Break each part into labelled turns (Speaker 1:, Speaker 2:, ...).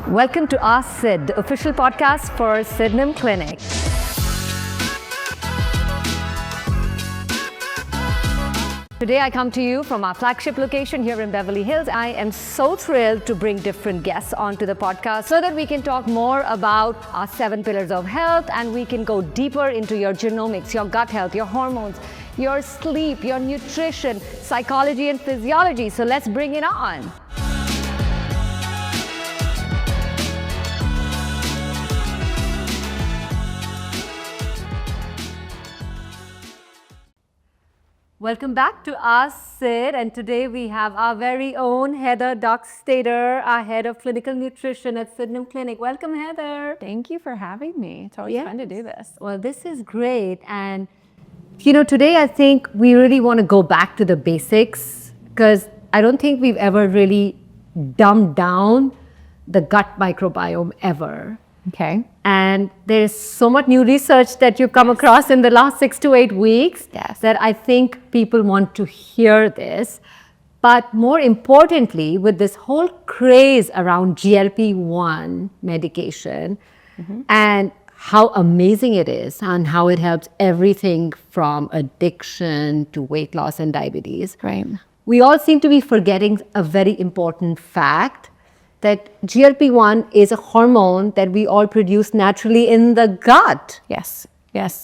Speaker 1: Welcome to Ask Sid, the official podcast for Sydenham Clinic. Today I come to you from our flagship location here in Beverly Hills. I am so thrilled to bring different guests onto the podcast so that we can talk more about our 7 pillars of health, and we can go deeper into your genomics, your gut health, your hormones, your sleep, your nutrition, psychology and physiology. So let's bring it on. Welcome back to Ask Sid, and today we have our very own Heather Dockstader, our head of clinical nutrition at Sydenham Clinic. Welcome, Heather.
Speaker 2: Thank you for having me. It's always fun to do this.
Speaker 1: Well, this is great, and today I think we really want to go back to the basics, because I don't think we've ever really dumbed down the gut microbiome ever.
Speaker 2: Okay.
Speaker 1: And there's so much new research that you've come across in the last 6 to 8 weeks that I think people want to hear this. But more importantly, with this whole craze around GLP-1 medication and how amazing it is and how it helps everything from addiction to weight loss and diabetes.
Speaker 2: Right.
Speaker 1: We all seem to be forgetting a very important fact, that GLP-1 is a hormone that we all produce naturally in the gut.
Speaker 2: Yes.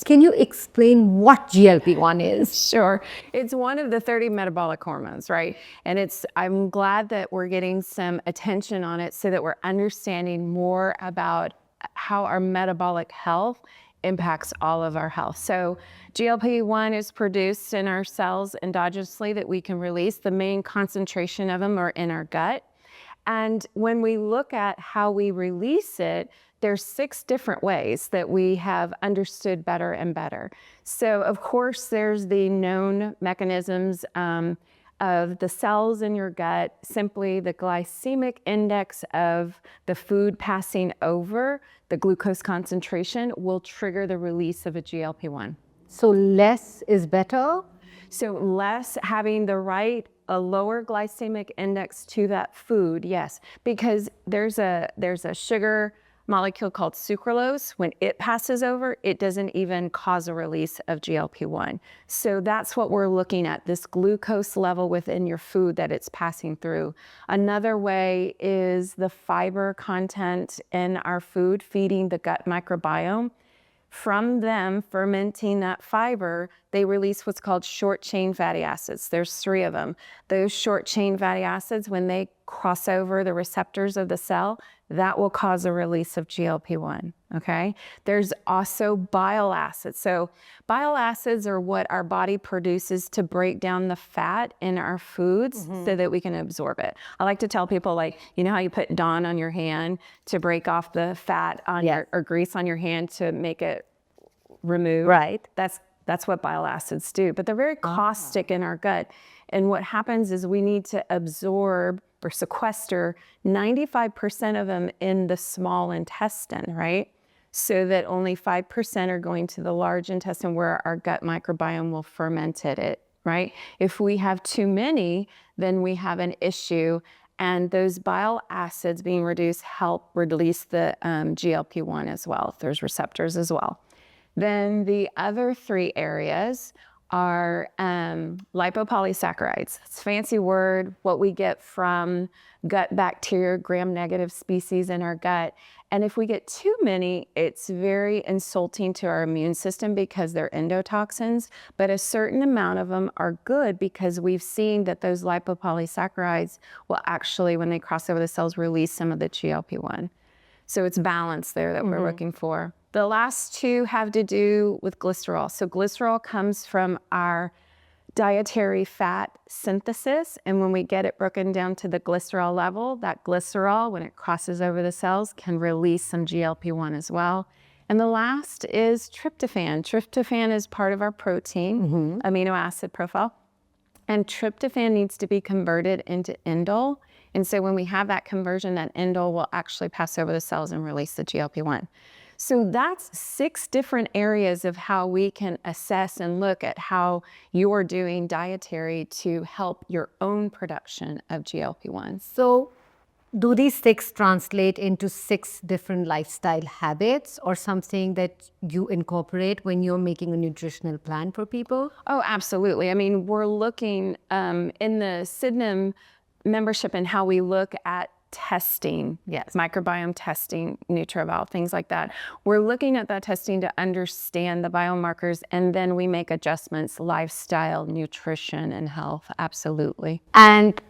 Speaker 1: Can you explain what GLP-1 is?
Speaker 2: Sure. It's one of the 30 metabolic hormones, right? And I'm glad that we're getting some attention on it so that we're understanding more about how our metabolic health impacts all of our health. So GLP-1 is produced in our cells endogenously that we can release. The main concentration of them are in our gut. And when we look at how we release it, there's 6 different ways that we have understood better and better. So of course, there's the known mechanisms of the cells in your gut. Simply the glycemic index of the food passing over the glucose concentration will trigger the release of a GLP-1.
Speaker 1: So less is better?
Speaker 2: So less, having a lower glycemic index to that food, yes, because there's a sugar molecule called sucralose. When it passes over, it doesn't even cause a release of GLP-1. So that's what we're looking at, this glucose level within your food that it's passing through. Another way is the fiber content in our food feeding the gut microbiome. From them fermenting that fiber, they release what's called short-chain fatty acids. There's 3 of them. Those short-chain fatty acids, when they cross over the receptors of the cell, that will cause a release of GLP-1, okay? There's also bile acids. So bile acids are what our body produces to break down the fat in our foods so that we can absorb it. I like to tell people, how you put Dawn on your hand to break off the fat on or grease on your hand to make it remove.
Speaker 1: Right.
Speaker 2: That's what bile acids do, but they're very caustic in our gut. And what happens is we need to absorb or sequester 95% of them in the small intestine, right? So that only 5% are going to the large intestine where our gut microbiome will ferment it, right? If we have too many, then we have an issue. And those bile acids being reduced help release the GLP-1 as well. There's receptors as well. Then the other 3 areas are lipopolysaccharides. It's a fancy word, what we get from gut bacteria, gram-negative species in our gut. And if we get too many, it's very insulting to our immune system because they're endotoxins. But a certain amount of them are good because we've seen that those lipopolysaccharides will actually, when they cross over the cells, release some of the GLP-1. So it's balance there that we're looking for. The last 2 have to do with glycerol. So glycerol comes from our dietary fat synthesis. And when we get it broken down to the glycerol level, that glycerol, when it crosses over the cells, can release some GLP-1 as well. And the last is tryptophan. Tryptophan is part of our protein amino acid profile. And tryptophan needs to be converted into indole. And so when we have that conversion, that indole will actually pass over the cells and release the GLP-1. So that's 6 different areas of how we can assess and look at how you're doing dietary to help your own production of GLP-1.
Speaker 1: So Do these 6 translate into 6 different lifestyle habits or something that you incorporate when you're making a nutritional plan for people?
Speaker 2: Oh, absolutely. I mean, we're looking in the SIDNM membership and how we look at testing,
Speaker 1: Yes.
Speaker 2: microbiome testing, NutriVal, things like that. We're looking at that testing to understand the biomarkers, and then we make adjustments, lifestyle, nutrition, and health. Absolutely.
Speaker 1: And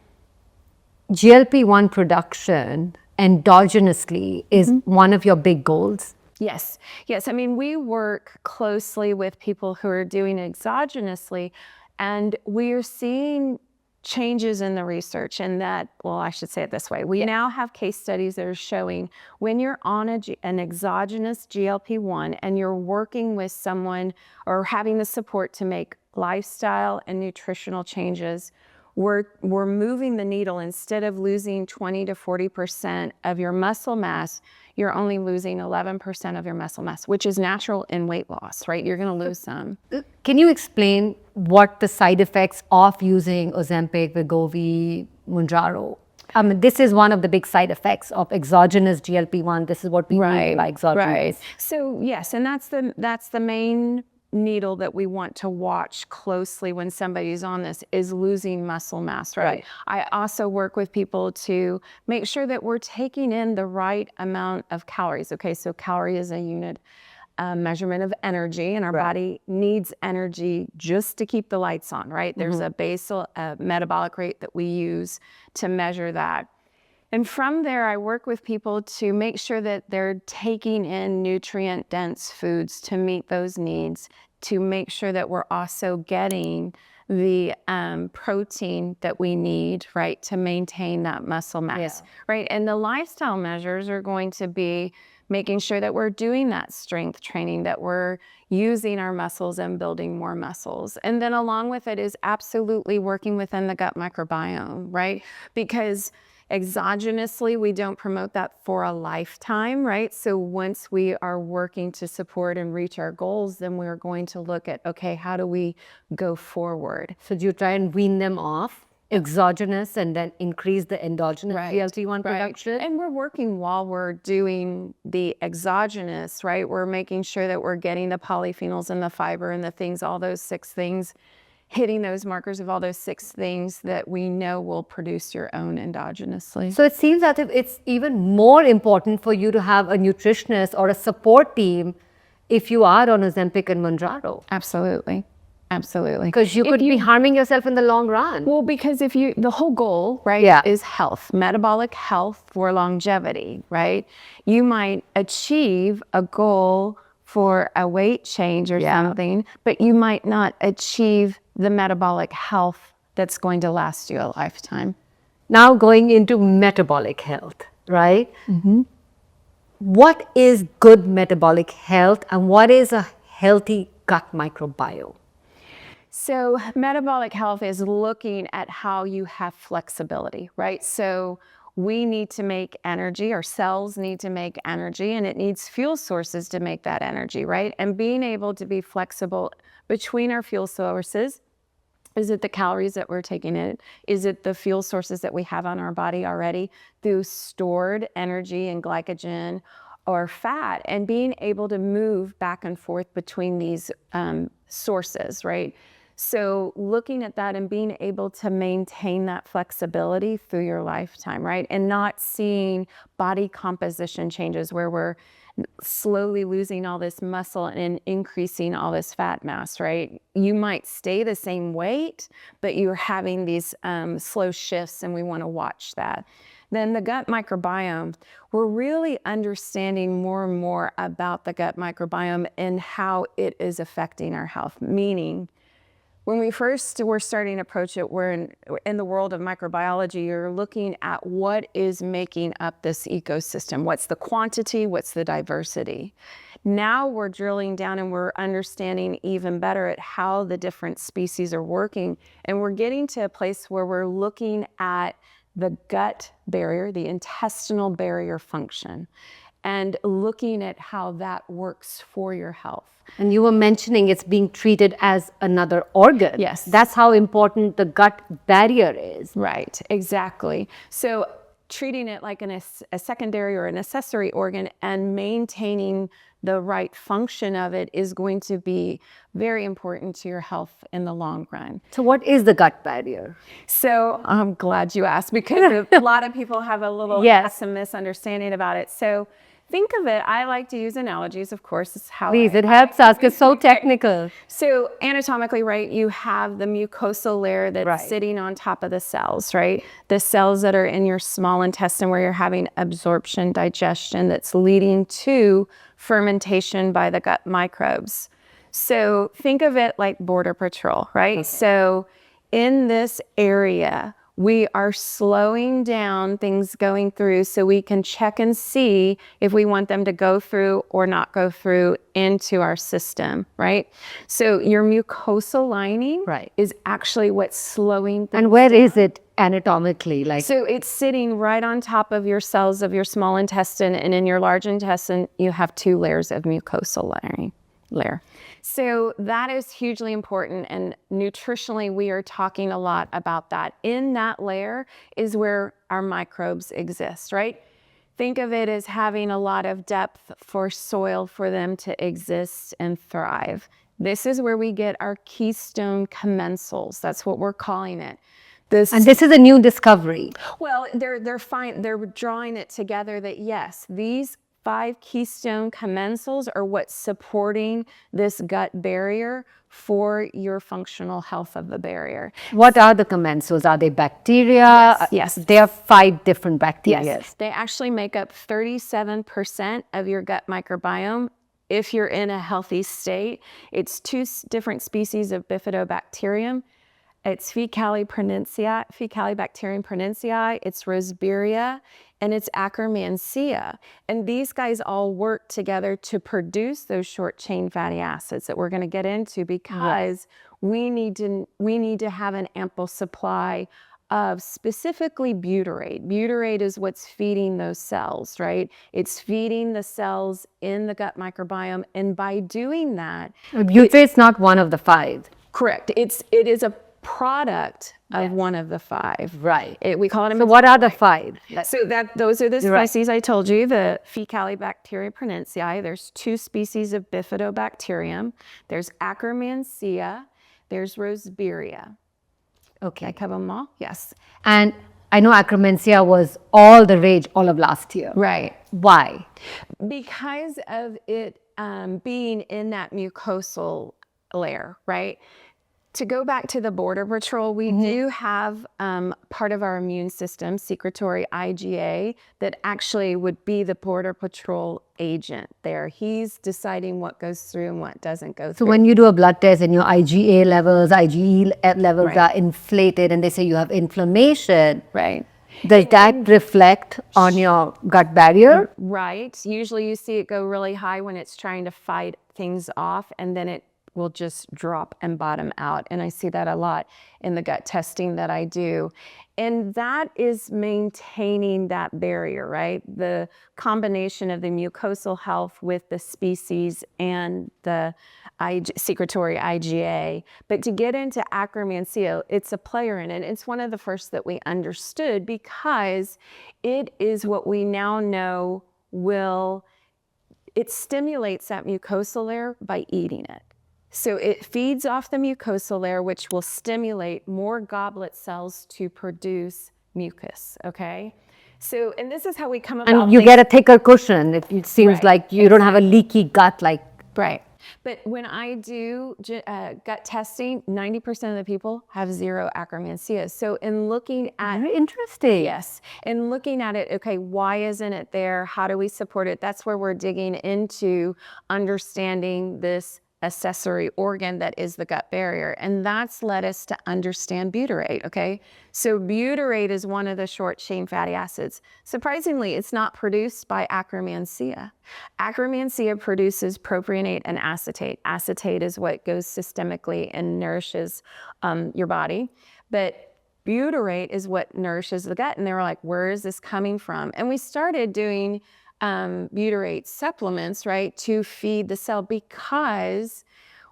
Speaker 1: GLP-1 production endogenously is one of your big goals.
Speaker 2: Yes. Yes. I mean, we work closely with people who are doing exogenously, and we are seeing changes in the research. And that, well, I should say it this way. We now have case studies that are showing when you're on an exogenous GLP-1 and you're working with someone or having the support to make lifestyle and nutritional changes, we're moving the needle. Instead of losing 20 to 40% of your muscle mass, you're only losing 11% of your muscle mass, which is natural in weight loss, right? You're going to lose some.
Speaker 1: Can you explain what the side effects of using Ozempic, Wegovy, Mounjaro? I mean, this is one of the big side effects of exogenous GLP-1. This is what we mean by exogenous.
Speaker 2: Right. So yes, and that's the main needle that we want to watch closely when somebody's on this is losing muscle mass, right? I also work with people to make sure that we're taking in the right amount of calories. Okay, so calorie is a unit measurement of energy, and our body needs energy just to keep the lights on, right? There's a basal metabolic rate that we use to measure that. And from there, I work with people to make sure that they're taking in nutrient-dense foods to meet those needs, to make sure that we're also getting the protein that we need, right, to maintain that muscle mass, right? And the lifestyle measures are going to be making sure that we're doing that strength training, that we're using our muscles and building more muscles. And then along with it is absolutely working within the gut microbiome, right? Because exogenously, we don't promote that for a lifetime, right? So once we are working to support and reach our goals, then we're going to look at, okay, how do we go forward?
Speaker 1: So do you try and wean them off exogenous and then increase the endogenous GLP-1 production?
Speaker 2: And we're working while we're doing the exogenous, right? We're making sure that we're getting the polyphenols and the fiber and the things, all those 6 things, hitting those markers of all those 6 things that we know will produce your own endogenously.
Speaker 1: So it seems that it's even more important for you to have a nutritionist or a support team if you are on Ozempic and Mounjaro.
Speaker 2: Absolutely. Absolutely.
Speaker 1: Because you could be harming yourself in the long run.
Speaker 2: Well, because the whole goal, right, is health, metabolic health for longevity, right? You might achieve a goal for a weight change or something, but you might not achieve the metabolic health that's going to last you a lifetime.
Speaker 1: Now going into metabolic health, right? What is good metabolic health and what is a healthy gut microbiome?
Speaker 2: So metabolic health is looking at how you have flexibility, right? So we need to make energy, our cells need to make energy, and it needs fuel sources to make that energy, right? And being able to be flexible between our fuel sources. Is it the calories that we're taking in? Is it the fuel sources that we have on our body already through stored energy and glycogen or fat? And being able to move back and forth between these sources, right? So looking at that and being able to maintain that flexibility through your lifetime, right? And not seeing body composition changes where we're slowly losing all this muscle and increasing all this fat mass, right? You might stay the same weight, but you're having these slow shifts, and we want to watch that. Then the gut microbiome, we're really understanding more and more about the gut microbiome and how it is affecting our health. Meaning, when we first were starting to approach it, we're in the world of microbiology, you're looking at what is making up this ecosystem. What's the quantity? What's the diversity? Now we're drilling down and we're understanding even better at how the different species are working. And we're getting to a place where we're looking at the gut barrier, the intestinal barrier function, and looking at how that works for your health.
Speaker 1: And you were mentioning it's being treated as another organ.
Speaker 2: Yes.
Speaker 1: That's how important the gut barrier is.
Speaker 2: Right, exactly. So treating it like a secondary or an accessory organ and maintaining the right function of it is going to be very important to your health in the long run.
Speaker 1: So what is the gut barrier?
Speaker 2: So I'm glad you asked, because a lot of people have a little some misunderstanding about it. So think of it, I like to use analogies, of course. It's how
Speaker 1: Please, it helps us. It's so technical.
Speaker 2: So anatomically, right, you have the mucosal layer that's sitting on top of the cells, right? The cells that are in your small intestine where you're having absorption, digestion, that's leading to fermentation by the gut microbes. So think of it like border patrol, right? So in this area, we are slowing down things going through so we can check and see if we want them to go through or not go through into our system, right? So your mucosal lining is actually what's slowing things
Speaker 1: And where
Speaker 2: down.
Speaker 1: is it anatomically? Like,
Speaker 2: So it's sitting right on top of your cells of your small intestine, and in your large intestine, you have 2 layers of mucosal layer. So that is hugely important, and nutritionally we are talking a lot about that. In that layer is where our microbes exist, right? Think of it as having a lot of depth for soil for them to exist and thrive. This is where we get our keystone commensals. That's what we're calling it.
Speaker 1: and this is a new discovery.
Speaker 2: Well, they're drawing it together that yes, these 5 keystone commensals are what's supporting this gut barrier for your functional health of the barrier.
Speaker 1: What are the commensals? Are they bacteria?
Speaker 2: Yes.
Speaker 1: They are 5 different bacteria.
Speaker 2: Yes, they actually make up 37% of your gut microbiome. If you're in a healthy state, it's 2 different species of bifidobacterium. It's Faecalibacterium prunencii, it's Rosbergia, and it's Akkermansia. And these guys all work together to produce those short chain fatty acids that we're going to get into, because we need to have an ample supply of specifically butyrate. Butyrate is what's feeding those cells, right? It's feeding the cells in the gut microbiome, and by doing that,
Speaker 1: Butyrate's not one of the 5.
Speaker 2: correct. It is a product of one of the 5.
Speaker 1: Right.
Speaker 2: We call it.
Speaker 1: So what are the 5?
Speaker 2: So those are the species I told you, the Faecalibacterium prunencii. There's 2 species of bifidobacterium. There's Akkermansia. There's Rosbergia.
Speaker 1: Okay.
Speaker 2: I cover them all? Yes.
Speaker 1: And I know Akkermansia was all the rage all of last year.
Speaker 2: Right.
Speaker 1: Why?
Speaker 2: Because of it being in that mucosal layer, right? To go back to the border patrol, we do have part of our immune system, secretory IgA, that actually would be the border patrol agent there. He's deciding what goes through and what doesn't go through.
Speaker 1: So when you do a blood test and your IgA levels, IgE levels are inflated and they say you have inflammation, does that reflect on your gut barrier?
Speaker 2: Right. Usually you see it go really high when it's trying to fight things off, and then it will just drop and bottom out. And I see that a lot in the gut testing that I do. And that is maintaining that barrier, right? The combination of the mucosal health with the species and the secretory IgA. But to get into Akkermansia, it's a player in it. It's one of the first that we understood, because it is what we now know it stimulates that mucosal layer by eating it. So it feeds off the mucosal layer, which will stimulate more goblet cells to produce mucus, okay? So, and this is how we come about.
Speaker 1: And you get a thicker cushion. It seems like you don't have a leaky gut like.
Speaker 2: Right. But when I do gut testing, 90% of the people have 0 Akkermansia. So in looking at—
Speaker 1: Very interesting.
Speaker 2: Yes. And looking at it, okay, why isn't it there? How do we support it? That's where we're digging into understanding this accessory organ that is the gut barrier. And that's led us to understand butyrate, okay? So butyrate is one of the short chain fatty acids. Surprisingly, it's not produced by Akkermansia. Akkermansia produces propionate and acetate. Acetate is what goes systemically and nourishes your body. But butyrate is what nourishes the gut. And they were like, where is this coming from? And we started doing butyrate supplements, right, to feed the cell, because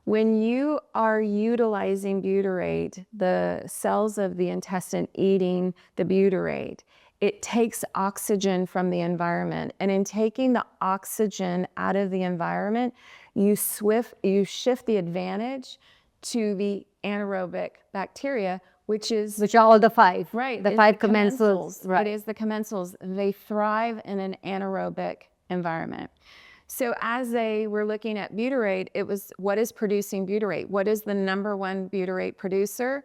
Speaker 2: when you are utilizing butyrate, the cells of the intestine eating the butyrate, it takes oxygen from the environment. And in taking the oxygen out of the environment, you shift the advantage to the anaerobic bacteria, which
Speaker 1: are all the five.
Speaker 2: Right.
Speaker 1: The five commensals.
Speaker 2: Right. It is the commensals. They thrive in an anaerobic environment. So as they were looking at butyrate, it was what is producing butyrate? What is the number one butyrate producer?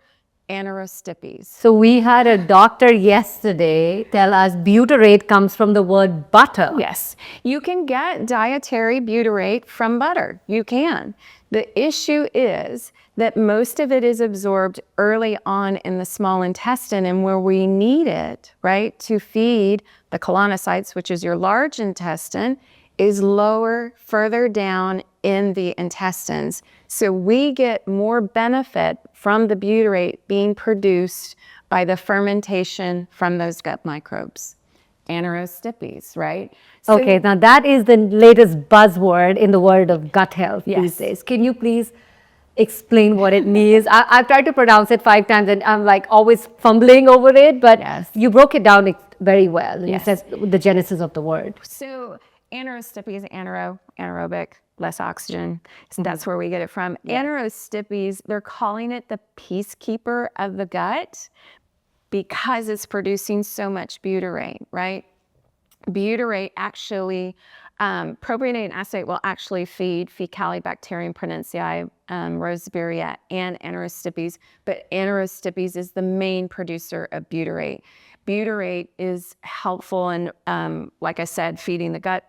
Speaker 2: Anaerostipes.
Speaker 1: So we had a doctor yesterday tell us butyrate comes from the word butter.
Speaker 2: Yes, you can get dietary butyrate from butter. You can. The issue is that most of it is absorbed early on in the small intestine, and where we need it, right, to feed the colonocytes, which is your large intestine, is lower, further down in the intestines. So we get more benefit from the butyrate being produced by the fermentation from those gut microbes. Anaerostipes, right? So,
Speaker 1: Okay, now that is the latest buzzword in the world of gut health these days. Can you please explain what it means? I've tried to pronounce it 5 times and I'm like always fumbling over it, but you broke it down very well. You said the genesis of the word.
Speaker 2: So anaerostipes, anaerobic, less oxygen. So that's where we get it from. Anaerostipes, they're calling it the peacekeeper of the gut because it's producing so much butyrate, right? Butyrate actually, propionate and acetate will actually feed Faecalibacterium prudentiae, Roseberia, and Anaerostipes, but Anaerostipes is the main producer of butyrate. Butyrate is helpful in, like I said, feeding the gut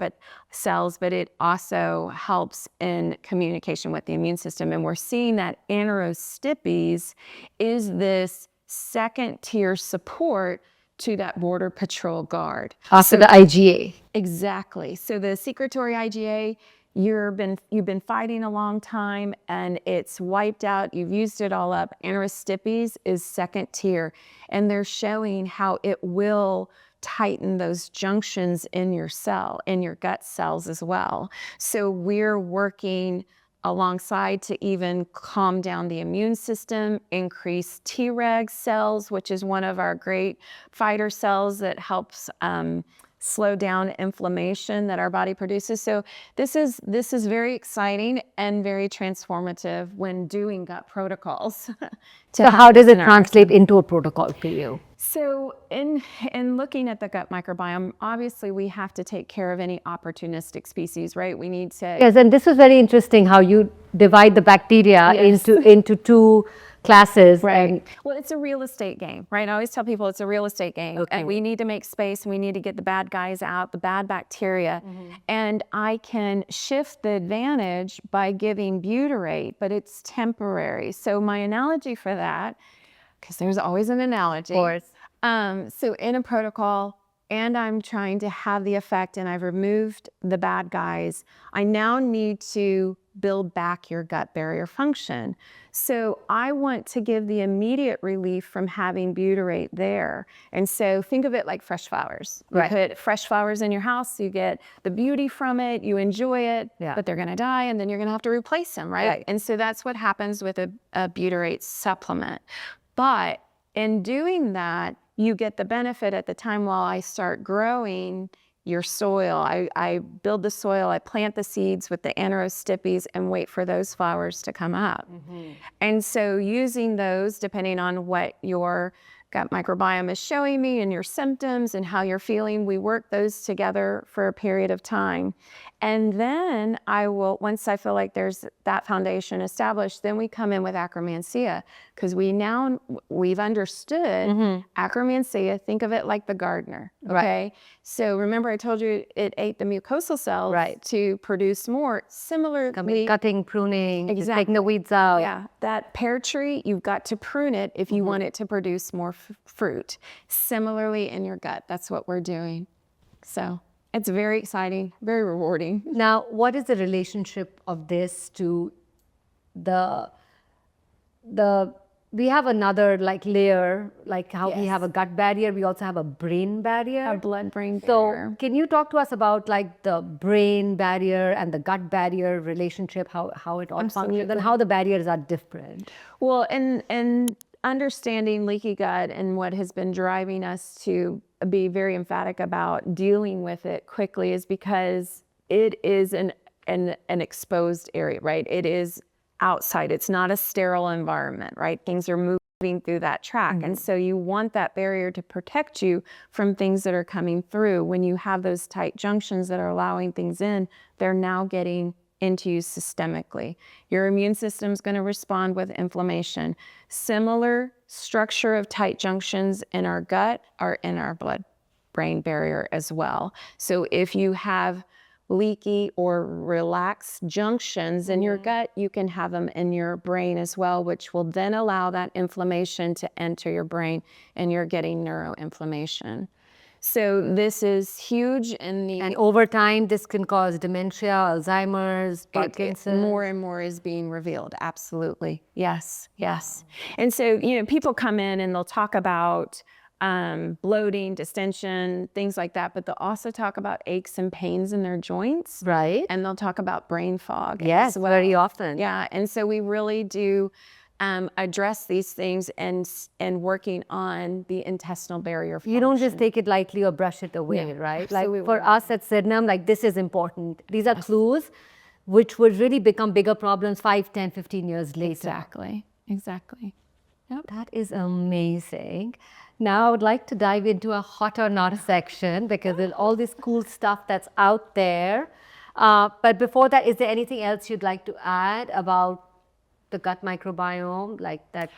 Speaker 2: cells, but it also helps in communication with the immune system. And we're seeing that Anaerostipes is this second-tier support to that Border Patrol guard.
Speaker 1: After the IgA.
Speaker 2: Exactly. So the secretory IgA, you've been fighting a long time and it's wiped out. You've used it all up. Anaerostipes is second tier, and they're showing how it will tighten those junctions in your gut cells as well. So we're working alongside to even calm down the immune system, increase Treg cells, which is one of our great fighter cells that helps slow down inflammation that our body produces. So this is very exciting and very transformative when doing gut protocols.
Speaker 1: So how does it translate into a protocol for you?
Speaker 2: So in looking at the gut microbiome, obviously we have to take care of any opportunistic species, right? We need to...
Speaker 1: Yes, and this was very interesting how you divide the bacteria into two classes.
Speaker 2: Right. Well, it's a real estate game, right? I always tell people it's a real estate game.
Speaker 1: Okay.
Speaker 2: And we need to make space, and we need to get the bad guys out, the bad bacteria. And I can shift the advantage by giving butyrate, but it's temporary. So my analogy for that, because there's always an analogy.
Speaker 1: Of course.
Speaker 2: So in a protocol, and I'm trying to have the effect, and I've removed the bad guys, I now need to build back your gut barrier function. So I want to give the immediate relief from having butyrate there. And so think of it like fresh flowers. You put fresh flowers in your house, you get the beauty from it, you enjoy it, but they're gonna die, and then you're gonna have to replace them, right? And so that's what happens with a butyrate supplement. But in doing that, you get the benefit at the time while I start growing your soil. I build the soil, I plant the seeds with the Anaerostipes and wait for those flowers to come up. And so using those, depending on what your gut microbiome is showing me and your symptoms and how you're feeling, we work those together for a period of time. And then I will, once I feel like there's that foundation established, then we come in with Akkermansia, because we've understood Akkermansia, think of it like the gardener, okay? So remember I told you it ate the mucosal cells to produce more. Similarly,
Speaker 1: Cutting, pruning, taking the weeds out.
Speaker 2: Yeah, that pear tree, you've got to prune it if you want it to produce more fruit. Similarly in your gut, that's what we're doing. So it's very exciting, very rewarding.
Speaker 1: Now, what is the relationship of this to we have another layer, like how we have a gut barrier, we also have a brain barrier.
Speaker 2: A blood-brain barrier.
Speaker 1: So can you talk to us about the brain barrier and the gut barrier relationship, how it all functions and how the barriers are different?
Speaker 2: Well, and understanding leaky gut and what has been driving us to be very emphatic about dealing with it quickly is because it is an exposed area, right? It is outside. It's not a sterile environment, right? Things are moving through that track. And so you want that barrier to protect you from things that are coming through. When you have those tight junctions that are allowing things in, they're now getting into you systemically. Your immune system is going to respond with inflammation. Similar structure of tight junctions in our gut are in our blood-brain barrier as well. So if you have leaky or relaxed junctions in your gut, you can have them in your brain as well, which will then allow that inflammation to enter your brain, and you're getting neuroinflammation. So this is huge in the...
Speaker 1: And over time, this can cause dementia, Alzheimer's, Parkinson's.
Speaker 2: More and more is being revealed. Absolutely. Yes, yes. And so, people come in and they'll talk about bloating, distension, things like that, but they'll also talk about aches and pains in their joints.
Speaker 1: Right.
Speaker 2: And they'll talk about brain fog.
Speaker 1: Yes, very often.
Speaker 2: Yeah. And so we really do address these things and working on the intestinal barrier function.
Speaker 1: You don't just take it lightly or brush it away, right?
Speaker 2: Absolutely.
Speaker 1: Like for us at Sydenham, like this is important. These are clues which would really become bigger problems 5, 10, 15 years later.
Speaker 2: Exactly. Exactly. Yep.
Speaker 1: That is amazing. Now I would like to dive into a hot or not section because there's all this cool stuff that's out there. But before that, is there anything else you'd like to add about the gut microbiome, like that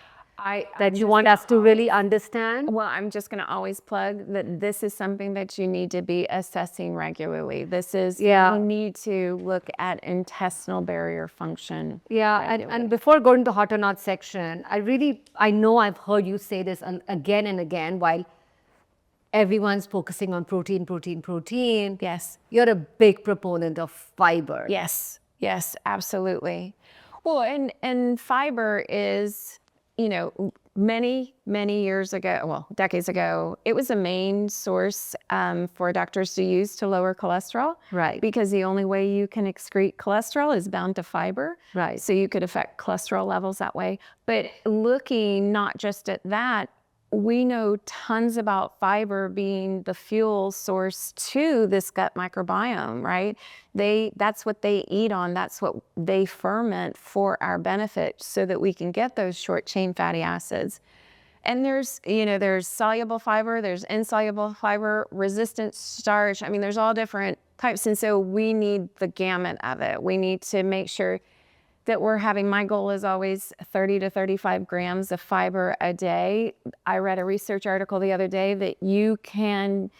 Speaker 1: you want us to really understand?
Speaker 2: Well, I'm just going to always plug that this is something that you need to be assessing regularly. This is, you need to look at intestinal barrier function.
Speaker 1: Yeah, and before going to hot or not section, I know I've heard you say this again and again while everyone's focusing on protein, protein, protein.
Speaker 2: Yes.
Speaker 1: You're a big proponent of fiber.
Speaker 2: Yes, yes, absolutely. Well, and fiber is, many years ago, well, decades ago, it was a main source for doctors to use to lower cholesterol.
Speaker 1: Right.
Speaker 2: Because the only way you can excrete cholesterol is bound to fiber.
Speaker 1: Right.
Speaker 2: So you could affect cholesterol levels that way. But looking not just at that, we know tons about fiber being the fuel source to this gut microbiome, right? That's what they eat on. That's what they ferment for our benefit so that we can get those short chain fatty acids. And there's soluble fiber, there's insoluble fiber, resistant starch. I mean, there's all different types. And so we need the gamut of it. We need to make sure that we're having, my goal is always 30 to 35 grams of fiber a day. I read a research article the other day that you can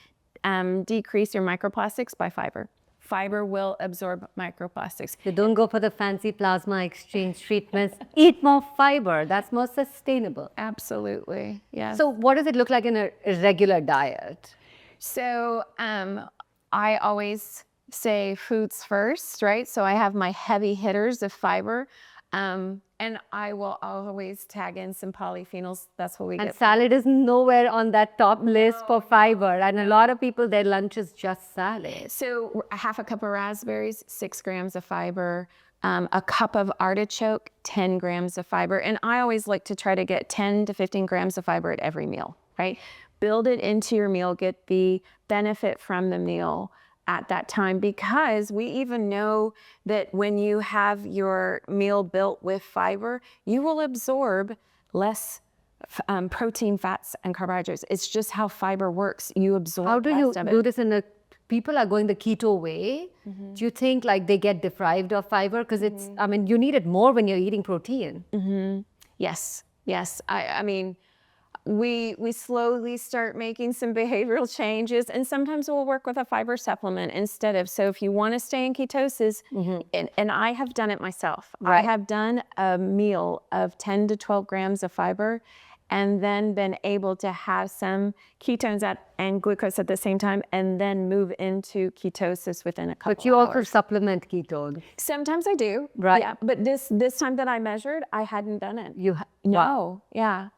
Speaker 2: decrease your microplastics by fiber. Fiber will absorb microplastics.
Speaker 1: So don't go for the fancy plasma exchange treatments. Eat more fiber. That's more sustainable.
Speaker 2: Absolutely, yes.
Speaker 1: So what does it look like in a regular diet?
Speaker 2: So I always say foods first, right? So I have my heavy hitters of fiber, and I will always tag in some polyphenols. That's what we get.
Speaker 1: And salad is nowhere on that top list for fiber. And a lot of people, their lunch is just salad.
Speaker 2: So a half a cup of raspberries, 6 grams of fiber. A cup of artichoke, 10 grams of fiber. And I always like to try to get 10 to 15 grams of fiber at every meal, right? Build it into your meal, get the benefit from the meal at that time, because we even know that when you have your meal built with fiber, you will absorb less protein, fats, and carbohydrates. It's just how fiber works. You absorb
Speaker 1: How do you
Speaker 2: less of
Speaker 1: do
Speaker 2: it.
Speaker 1: this people are going the keto way. Do you think like they get deprived of fiber? Because it's, I mean, you need it more when you're eating protein.
Speaker 2: Yes, yes. I mean, we slowly start making some behavioral changes, and sometimes we'll work with a fiber supplement instead of. So if you want to stay in ketosis, and I have done it myself.
Speaker 1: Right.
Speaker 2: I have done a meal of 10 to 12 grams of fiber, and then been able to have some ketones and glucose at the same time, and then move into ketosis within a couple
Speaker 1: But you also
Speaker 2: hours.
Speaker 1: supplement ketones.
Speaker 2: Sometimes I do.
Speaker 1: Right.
Speaker 2: Yeah, but this time that I measured, I hadn't done it.
Speaker 1: Wow.
Speaker 2: No, yeah.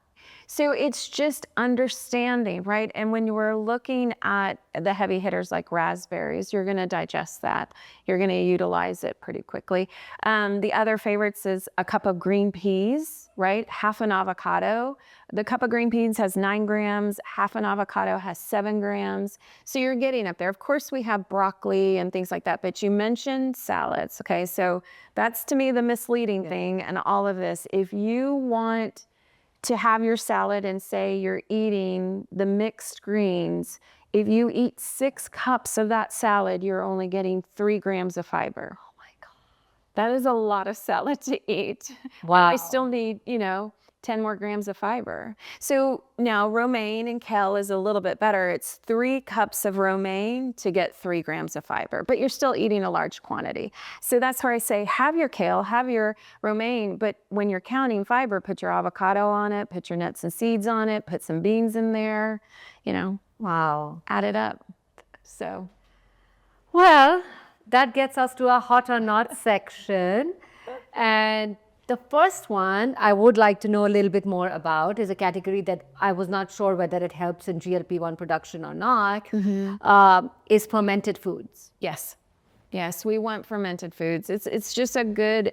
Speaker 2: So it's just understanding, right? And when we're looking at the heavy hitters like raspberries, you're going to digest that. You're going to utilize it pretty quickly. The other favorites is a cup of green peas, right? Half an avocado. The cup of green peas has 9 grams. Half an avocado has 7 grams. So you're getting up there. Of course, we have broccoli and things like that, but you mentioned salads. Okay, so that's to me the misleading thing and all of this. If you want to have your salad and say you're eating the mixed greens, if you eat 6 cups of that salad, you're only getting 3 grams of fiber. Oh my God. That is a lot of salad to eat.
Speaker 1: Wow.
Speaker 2: I still need, 10 more grams of fiber. So now romaine and kale is a little bit better. It's 3 cups of romaine to get 3 grams of fiber, but you're still eating a large quantity. So that's where I say, have your kale, have your romaine, but when you're counting fiber, put your avocado on it, put your nuts and seeds on it, put some beans in there,
Speaker 1: Wow.
Speaker 2: add it up. So,
Speaker 1: Well, that gets us to our hot or not section. And the first one I would like to know a little bit more about is a category that I was not sure whether it helps in GLP-1 production or not, is fermented foods.
Speaker 2: yes. Yes, we want fermented foods. It's just a good,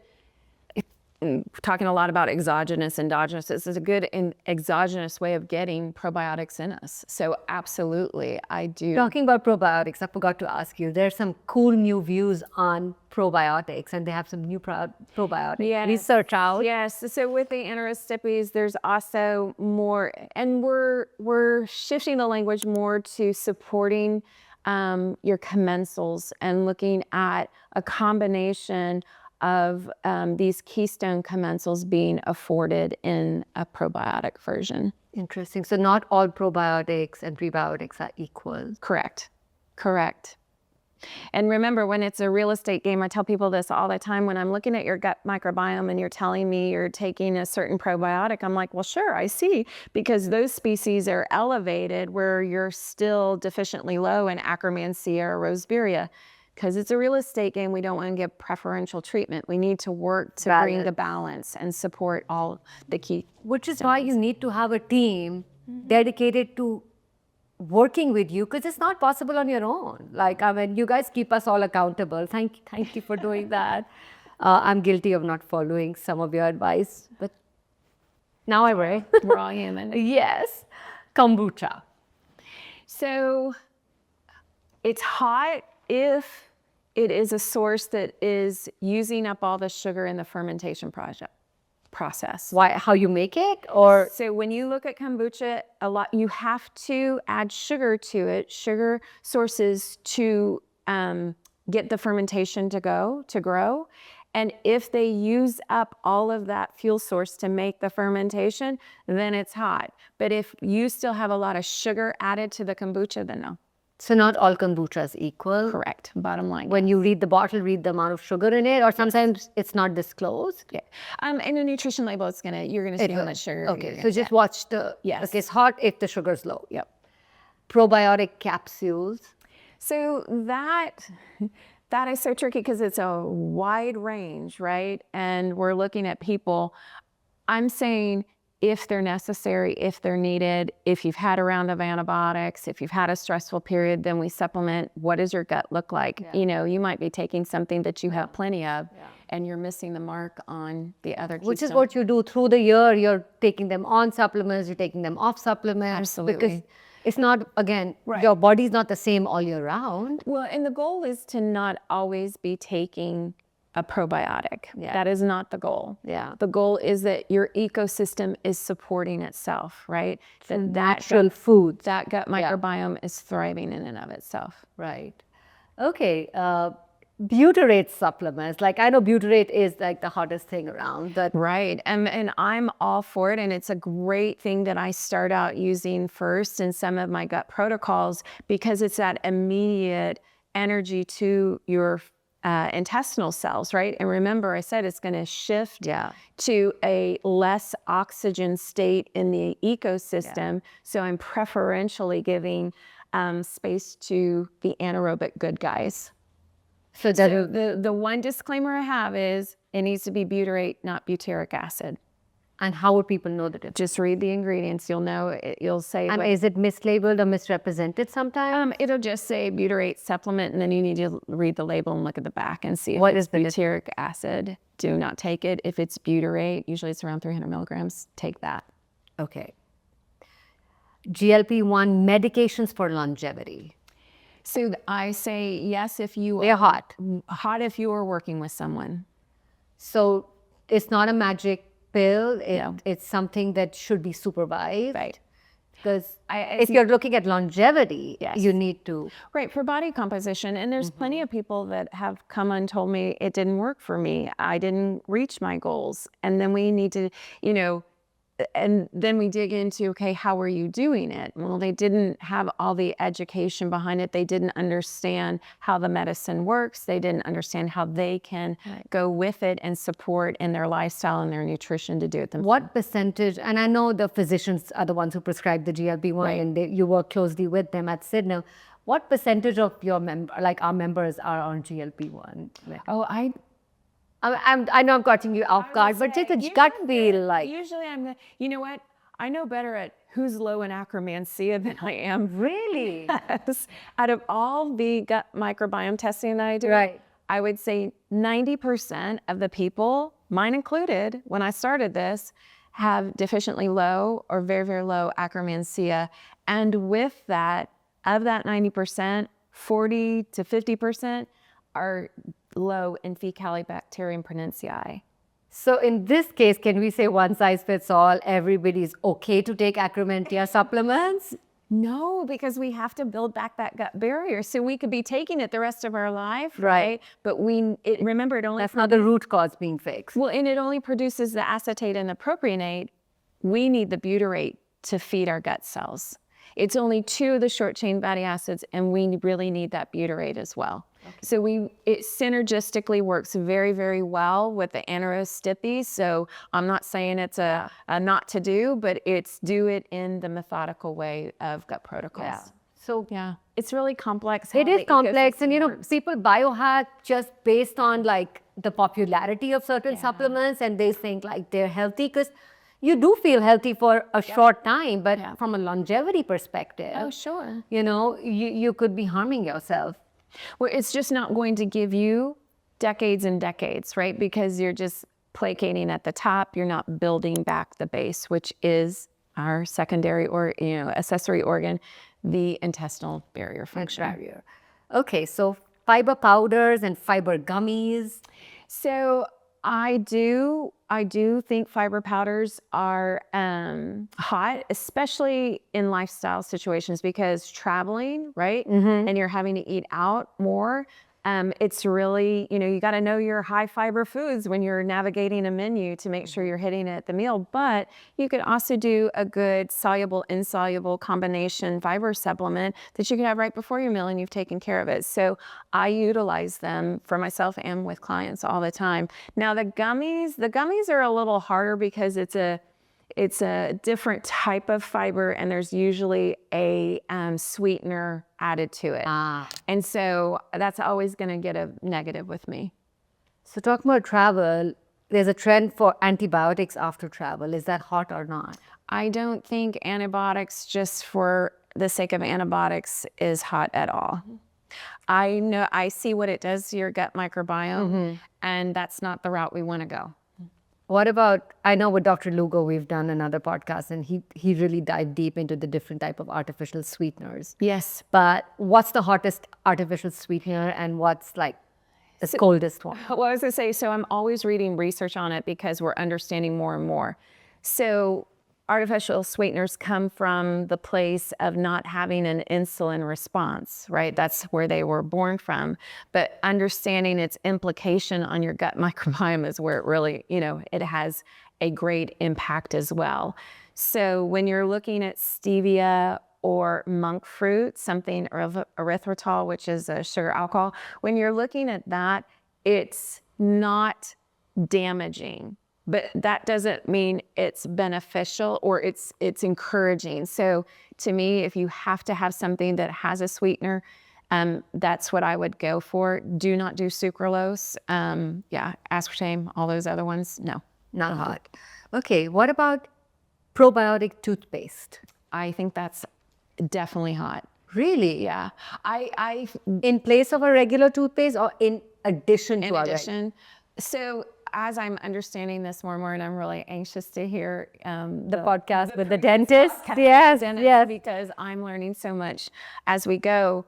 Speaker 2: talking a lot about exogenous, endogenous. This is a good exogenous way of getting probiotics in us. So absolutely, I do.
Speaker 1: Talking about probiotics, I forgot to ask you, there's some cool new views on probiotics, and they have some new probiotic research out.
Speaker 2: Yes. So with the Anaerostipes, there's also more, and we're shifting the language more to supporting your commensals and looking at a combination of these keystone commensals being afforded in a probiotic version.
Speaker 1: Interesting. So not all probiotics and prebiotics are equal.
Speaker 2: Correct. And remember, when it's a real estate game, I tell people this all the time. When I'm looking at your gut microbiome and you're telling me you're taking a certain probiotic, I'm like, well, sure, I see, because those species are elevated where you're still deficiently low in Akkermansia or Roseburia. Because it's a real estate game, we don't want to give preferential treatment. We need to work to bring the balance and support all the key.
Speaker 1: Which is why you need to have a team dedicated to working with you, because it's not possible on your own. Like, I mean, you guys keep us all accountable. Thank you for doing that. I'm guilty of not following some of your advice, but now I will.
Speaker 2: We're all human.
Speaker 1: Yes. Kombucha.
Speaker 2: So it's hot if it is a source that is using up all the sugar in the fermentation process.
Speaker 1: Why? How you make it? Or
Speaker 2: so when you look at kombucha, you have to add sugar to it, sugar sources to get the fermentation to grow. And if they use up all of that fuel source to make the fermentation, then it's hot. But if you still have a lot of sugar added to the kombucha, then no.
Speaker 1: So not all kombucha is equal.
Speaker 2: Correct. Bottom line.
Speaker 1: When you read the bottle, read the amount of sugar in it, or sometimes it's not disclosed.
Speaker 2: Yeah. In the nutrition label, you're gonna see how much sugar.
Speaker 1: Okay. So just watch the.
Speaker 2: Yes.
Speaker 1: Okay, it's hot if the sugar's low.
Speaker 2: Yep.
Speaker 1: Probiotic capsules.
Speaker 2: So that is so tricky because it's a wide range, right? And we're looking at people. I'm saying, if they're necessary, if they're needed, if you've had a round of antibiotics, if you've had a stressful period, then we supplement. What does your gut look like?
Speaker 1: Yeah.
Speaker 2: You might be taking something that you have plenty of, and you're missing the mark on the other keystone.
Speaker 1: Which is what you do through the year. You're taking them on supplements, you're taking them off supplements.
Speaker 2: Absolutely.
Speaker 1: Because it's not, again, your body's not the same all year round.
Speaker 2: Well, and the goal is to not always be taking a probiotic.
Speaker 1: Yeah.
Speaker 2: That is not the goal.
Speaker 1: Yeah.
Speaker 2: The goal is that your ecosystem is supporting itself, right? That
Speaker 1: Natural foods.
Speaker 2: that gut microbiome is thriving in and of itself.
Speaker 1: Right. Okay. Butyrate supplements. Like, I know butyrate is like the hottest thing around. But
Speaker 2: Right. And I'm all for it. And it's a great thing that I start out using first in some of my gut protocols, because it's that immediate energy to your intestinal cells, right? And remember, I said it's going to shift to a less oxygen state in the ecosystem. So I'm preferentially giving space to the anaerobic good guys. So the one disclaimer I have is it needs to be butyrate, not butyric acid.
Speaker 1: And how would people know the difference?
Speaker 2: Just read the ingredients. You'll know it. You'll say,
Speaker 1: And is it mislabeled or misrepresented sometimes?
Speaker 2: it'll just say butyrate supplement, and then you need to read the label and look at the back and see if
Speaker 1: What
Speaker 2: it's
Speaker 1: is the
Speaker 2: butyric acid. Do not take it. If it's butyrate, usually it's around 300 milligrams, take that.
Speaker 1: Okay. GLP-1 medications for longevity.
Speaker 2: So I say yes if you
Speaker 1: They're hot.
Speaker 2: Hot if you are working with someone.
Speaker 1: So it's not a magic pill.
Speaker 2: No.
Speaker 1: It's something that should be supervised.
Speaker 2: Right.
Speaker 1: Because if you're looking at longevity,
Speaker 2: Yes.
Speaker 1: you need to.
Speaker 2: Right, for body composition. And there's plenty of people that have come and told me it didn't work for me. I didn't reach my goals. And then we need to, and then we dig into, okay, how are you doing it? Well, they didn't have all the education behind it. They didn't understand how the medicine works. They didn't understand how they can go with it and support in their lifestyle and their nutrition to do it themselves.
Speaker 1: What percentage, and I know the physicians are the ones who prescribe the GLP-1 and you work closely with them at Signal. What percentage of your our members are on GLP-1?
Speaker 2: Oh,
Speaker 1: I know I'm cutting you off guard, but just a gut feel like.
Speaker 2: Usually you know what? I know better at who's low in Akkermansia than I am.
Speaker 1: Really?
Speaker 2: Yes. Out of all the gut microbiome testing that I do,
Speaker 1: Right.
Speaker 2: I would say 90% of the people, mine included, when I started this, have deficiently low or very, very low Akkermansia. And with that, of that 90%, 40 to 50% are low in Faecalibacterium prudentii.
Speaker 1: So in this case, can we say one size fits all? Everybody's okay to take Akkermansia supplements?
Speaker 2: No, because we have to build back that gut barrier. So we could be taking it the rest of our life, right? But remember, it only
Speaker 1: That's not the root cause being fixed.
Speaker 2: well, and it only produces the acetate and the propionate. We need the butyrate to feed our gut cells. It's only 2 of the short chain fatty acids, and we really need that butyrate as well. Okay. So it synergistically works very, very well with the Anaerostipes. So I'm not saying it's a not to do, but it's do it in the methodical way of gut protocols.
Speaker 1: Yeah. So
Speaker 2: yeah, it's really complex.
Speaker 1: It is complex, and people biohack just based on like the popularity of certain supplements, and they think like they're healthy because you do feel healthy for a short time, but from a longevity perspective,
Speaker 2: oh sure,
Speaker 1: you could be harming yourself.
Speaker 2: Well, it's just not going to give you decades and decades, right? Because you're just placating at the top. You're not building back the base, which is our secondary or accessory organ, the intestinal barrier function.
Speaker 1: Okay, so fiber powders and fiber gummies.
Speaker 2: So I do think fiber powders are hot, especially in lifestyle situations, because traveling, right? And you're having to eat out more. It's really, you got to know your high fiber foods when you're navigating a menu to make sure you're hitting it at the meal. But you could also do a good soluble, insoluble combination fiber supplement that you can have right before your meal and you've taken care of it. So I utilize them for myself and with clients all the time. Now the gummies are a little harder because it's a different type of fiber, and there's usually a sweetener added to it. And so that's always going to get a negative with me.
Speaker 1: So talking about travel, there's a trend for antibiotics after travel. Is that hot or not?
Speaker 2: I don't think antibiotics just for the sake of antibiotics is hot at all. I see what it does to your gut microbiome, and that's not the route we want to go.
Speaker 1: What about, I know with Dr. Lugo, we've done another podcast, and he really dived deep into the different type of artificial sweeteners.
Speaker 2: Yes.
Speaker 1: But what's the hottest artificial sweetener, and what's like the coldest one?
Speaker 2: Well, I was going to say, so I'm always reading research on it because we're understanding more and more. So artificial sweeteners come from the place of not having an insulin response, right? That's where they were born from. But understanding its implication on your gut microbiome is where it really, it has a great impact as well. So when you're looking at stevia or monk fruit, something erythritol, which is a sugar alcohol, when you're looking at that, it's not damaging. But that doesn't mean it's beneficial or it's encouraging. So to me, if you have to have something that has a sweetener, that's what I would go for. Do not do sucralose. Aspartame, all those other ones, no.
Speaker 1: Not hot. Okay, what about probiotic toothpaste?
Speaker 2: I think that's definitely hot.
Speaker 1: Really?
Speaker 2: Yeah. I
Speaker 1: In place of a regular toothpaste or in addition
Speaker 2: in
Speaker 1: to a
Speaker 2: addition, so as I'm understanding this more and more, and I'm really anxious to hear
Speaker 1: the podcast with the
Speaker 2: previous
Speaker 1: dentist?
Speaker 2: podcast with
Speaker 1: Yes,
Speaker 2: the dentist,
Speaker 1: yes.
Speaker 2: because I'm learning so much as we go.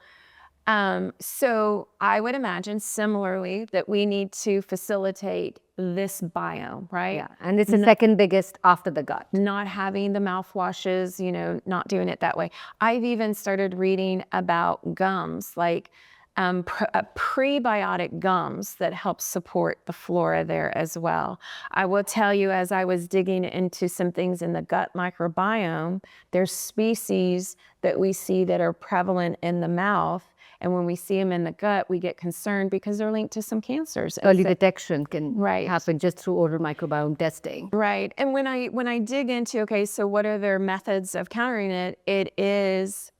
Speaker 2: So I would imagine similarly that we need to facilitate this biome, right?
Speaker 1: Yeah, and it's the second biggest after the gut.
Speaker 2: Not having the mouthwashes, not doing it that way. I've even started reading about gums, like prebiotic gums that help support the flora there as well. I will tell you, as I was digging into some things in the gut microbiome, there's species that we see that are prevalent in the mouth. And when we see them in the gut, we get concerned because they're linked to some cancers. And
Speaker 1: Early
Speaker 2: so-
Speaker 1: detection can happen just through oral microbiome testing.
Speaker 2: Right. And when I dig into, okay, so what are their methods of countering it? It is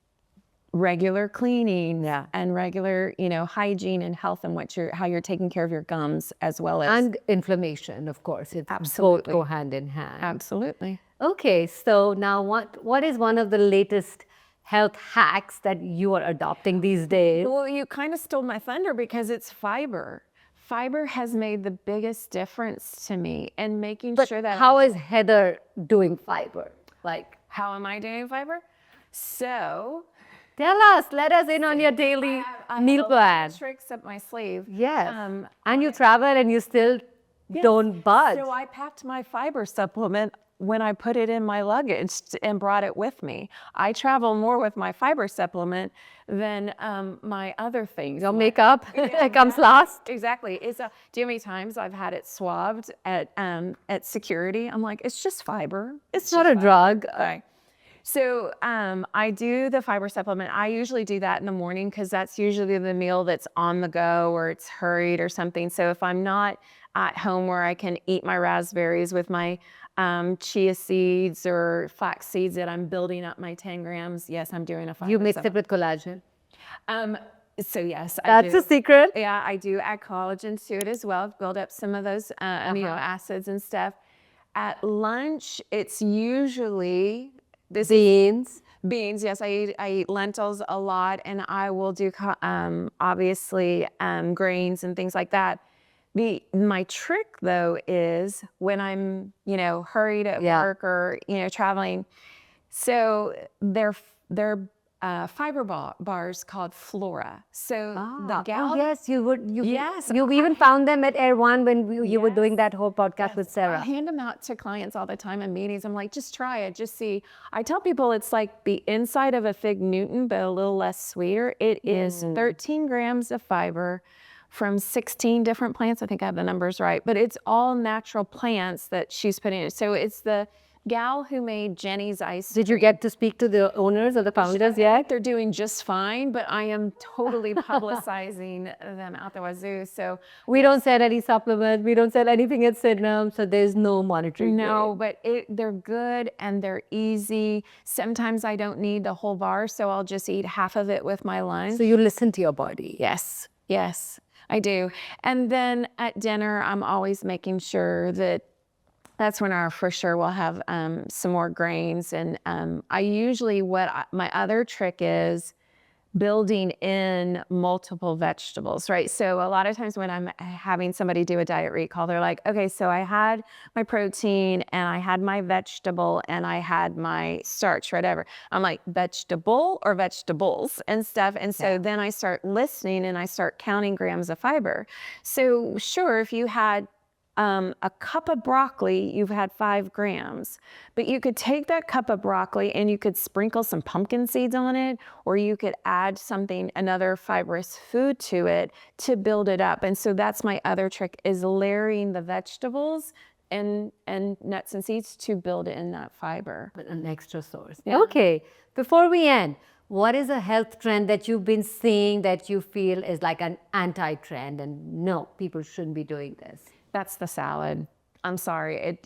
Speaker 2: regular cleaning and regular, hygiene and health, and how you're taking care of your gums, as well as
Speaker 1: And inflammation, of course. It's both go hand in hand.
Speaker 2: absolutely.
Speaker 1: Okay, so now what is one of the latest health hacks that you are adopting these days?
Speaker 2: Well, you kind of stole my thunder because it's fiber. Fiber has made the biggest difference to me in making sure that
Speaker 1: How is Heather doing fiber? Like,
Speaker 2: how am I doing fiber? So
Speaker 1: tell us, let us in on your daily meal plan.
Speaker 2: tricks up my sleeve.
Speaker 1: Yes. And you travel and you still don't budge.
Speaker 2: So I packed my fiber supplement when I put it in my luggage and brought it with me. I travel more with my fiber supplement than my other things.
Speaker 1: Your makeup comes last.
Speaker 2: Exactly. Do you know how many times I've had it swabbed at security? I'm like, it's just fiber.
Speaker 1: It's not a drug.
Speaker 2: Okay. So I do the fiber supplement. I usually do that in the morning because that's usually the meal that's on the go or it's hurried or something. So if I'm not at home where I can eat my raspberries with my chia seeds or flax seeds that I'm building up my 10 grams, yes, I'm doing a fiber
Speaker 1: You mixed it with collagen.
Speaker 2: So yes, I
Speaker 1: That's
Speaker 2: do.
Speaker 1: a secret.
Speaker 2: Yeah, I do add collagen to it as well, build up some of those amino acids and stuff. At lunch, it's usually beans. Yes, I eat lentils a lot, and I will do obviously grains and things like that. My trick though is when I'm hurried at work or traveling. So they're fiber bars called Flora. So the gal.
Speaker 1: Yes, you would.
Speaker 2: Yes,
Speaker 1: You even found them at Air One when you were doing that whole podcast with Sarah.
Speaker 2: I hand them out to clients all the time in meetings. I'm like, just try it, just see. I tell people it's like the inside of a fig Newton, but a little less sweeter. It is 13 grams of fiber from 16 different plants. I think I have the numbers right, but it's all natural plants that she's putting in. So it's the gal who made Jenny's ice cream.
Speaker 1: Did you get to speak to the owners or the founders yet?
Speaker 2: They're doing just fine, but I am totally publicizing them out the wazoo. So
Speaker 1: We don't sell any supplements. We don't sell anything at Sydenham, so there's no monetary gain.
Speaker 2: no, but they're good and they're easy. Sometimes I don't need the whole bar, so I'll just eat half of it with my lunch.
Speaker 1: So you listen to your body.
Speaker 2: Yes, I do. And then at dinner, I'm always making sure that's when for sure we'll have some more grains. And I usually, my other trick is building in multiple vegetables, right? So a lot of times when I'm having somebody do a diet recall, they're like, okay, so I had my protein and I had my vegetable and I had my starch, whatever. I'm like, vegetable or vegetables and stuff. And so then I start listening and I start counting grams of fiber. So sure, if you had a cup of broccoli, you've had 5 grams. But you could take that cup of broccoli and you could sprinkle some pumpkin seeds on it, or you could add another fibrous food to it to build it up. And so that's my other trick, is layering the vegetables and nuts and seeds to build in that fiber.
Speaker 1: An extra source.
Speaker 2: Yeah.
Speaker 1: Okay, before we end, what is a health trend that you've been seeing that you feel is like an anti-trend and no, people shouldn't be doing this?
Speaker 2: That's the salad. I'm sorry.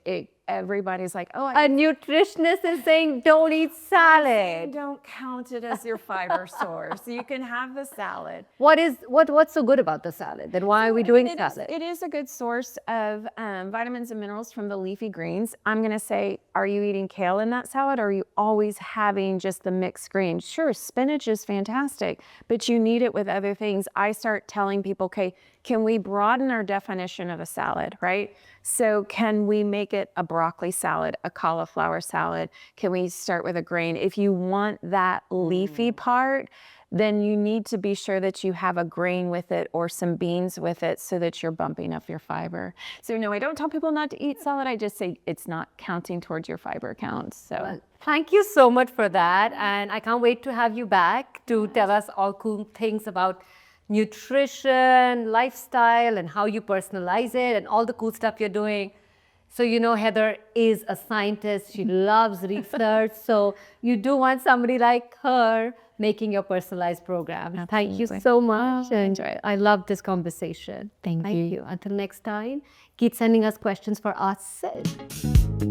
Speaker 2: everybody's like, oh,
Speaker 1: A nutritionist is saying don't eat salad.
Speaker 2: don't count it as your fiber source. You can have the salad.
Speaker 1: What's so good about the salad? Then why are we doing salad?
Speaker 2: It is a good source of vitamins and minerals from the leafy greens. I'm going to say, are you eating kale in that salad, or are you always having just the mixed greens? Sure, spinach is fantastic, but you need it with other things. I start telling people, okay, can we broaden our definition of a salad, right? So can we make it a broccoli salad, a cauliflower salad? Can we start with a grain? If you want that leafy part, then you need to be sure that you have a grain with it or some beans with it so that you're bumping up your fiber. So no, I don't tell people not to eat salad. I just say it's not counting towards your fiber count. So
Speaker 1: Well, thank you so much for that. And I can't wait to have you back to tell us all cool things about nutrition, lifestyle, and how you personalize it and all the cool stuff you're doing. So, you know, Heather is a scientist. She loves research. So you do want somebody like her making your personalized program. Thank you so much.
Speaker 2: enjoy it.
Speaker 1: I love this conversation.
Speaker 2: Thank you.
Speaker 1: Until next time, keep sending us questions for us, Sid.